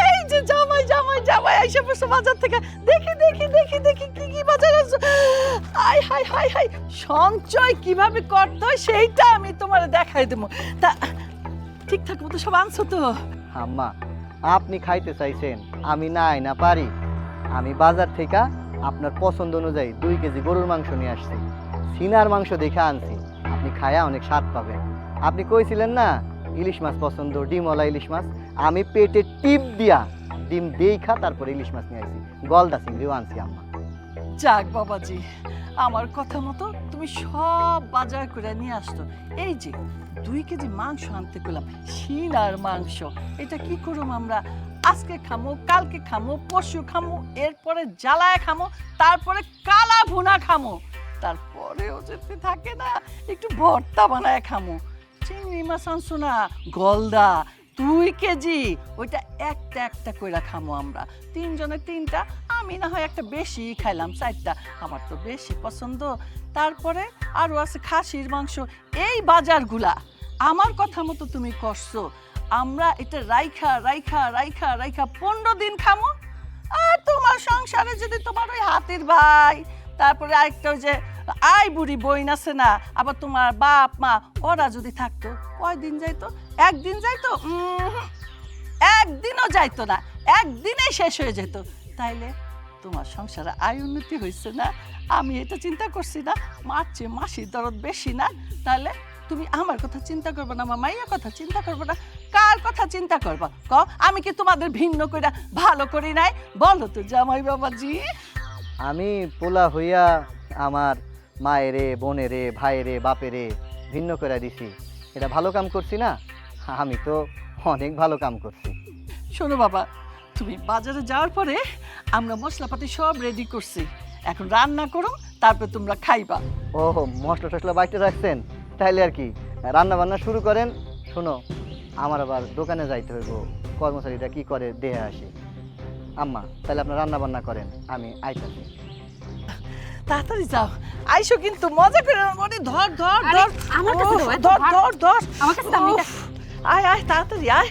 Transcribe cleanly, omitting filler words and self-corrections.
এই যে জামাই জামাই জামাই আইসা পড়ছে বাজার থেকে। দেখি দেখি দেখি দেখি কি কি বাজার আছে। আয় হাই হাই হাই, সঞ্চয় কিভাবে করতে হয় সেইটা আমি তোমার দেখাই দেবো। তা ঠিকঠাক মতো সব আনছো তো? আম্মা, আপনি খাইতে চাইছেন, আমি না পারি। আমি বাজার থেকে আপনার পছন্দ অনুযায়ী 2 কেজি গরুর মাংস নিয়ে আসছি। সিনার মাংস দেখে আনছি, আপনি খায়া অনেক স্বাদ পাবেন। আপনি কইছিলেন না ইলিশ মাছ পছন্দ, ডিমওয়ালা ইলিশ মাছ, আমি পেটে টিপ দিয়া ডিম দেইখা তারপর ইলিশ মাছ নিয়ে আসছি। গলদা চিংড়িও আনছি আম্মা। যাক বাবাজি, আমার কথা মতো তুমি সব বাজার করে নিয়ে আসতো। এই যে 2 কেজি মাংস আনতে গেলাম, সিনার মাংস। এটা কি করুম আমরা? আজকে খামো, কালকে খামো, পরশু খামো, এরপরে জ্বালায় খামো, তারপরে কালা ভুনা খামো, তারপরেও যেতে থাকে না একটু ভর্তা বানায় খামো। চিংড়ি মাছ আনছো না, গলদা 2 কেজি, ওইটা একটা একটা করে খামো আমরা। 3 জনের 3টা, আমি না হয় একটা বেশি খাইলাম, 4টা, আমার তো বেশি পছন্দ। তারপরে আরও আছে খাসির মাংস। এই বাজারগুলা আমার কথা মতো তুমি করছো, আমরা এটা রাইখা রাইখা রাইখা রাইখা 15 দিন খামো। আর তোমার সংসারে যদি তোমার ওই হাতের ভাই, তারপরে আরেকটা ওই যে আই বুড়ি বইন আছে না, আবার তোমার বাপ মা, ওরা যদি থাকতো, কয়দিন যাইতো? একদিন যাইতো? একদিনও যাইতো না, একদিনেই শেষ হয়ে যেত। তাইলে তোমার সংসারে আয় উন্নতি হয়েছে না? আমি এটা চিন্তা করছি না, মার চেয়ে মাসির দরদ বেশি না? তাহলে তুমি আমার কথা চিন্তা করবে না, আমার মাইয়ার কথা চিন্তা করবে না, কার কথা চিন্তা করবা? আমি কি তোমাদের ভিন্ন করে ভালো করি নাই? বলো তো জামাই বাবাজি। আমি পোলা হইয়া আমার মায়েরে, বোনেরে, ভাইয়েরে, বাপেরে ভিন্ন করে দিছি, এটা ভালো কাম করছি না? আমি তো অনেক ভালো কাম করছি। শোনো বাবা, তুমি বাজারে যাওয়ার পরে আমরা মশলাপাতি সব রেডি করছি, এখন রান্না করো, তারপর তোমরা খাইবা। ও, মশলা টসলা বাইতে রাখছেন, তাইলে আর কি রান্না বান্না শুরু করেন। শোনো, আমার আবার দোকানে যাইতে হইব, কর্মচারীরা কি করে দেহে আসে। আম্মা, তাহলে আপনার রান্না বান্না করেন, আমি আইতাছি। তাড়াতাড়ি যাও, আইসো কিন্তু মজা করে। মনে ধর ধর আরে, ধর, আমার কাছে দাও, এত ধর ভার। ধর ধর, আমার কাছে দাও, আমি উফ, আয় আয় তাড়াতাড়ি আয়।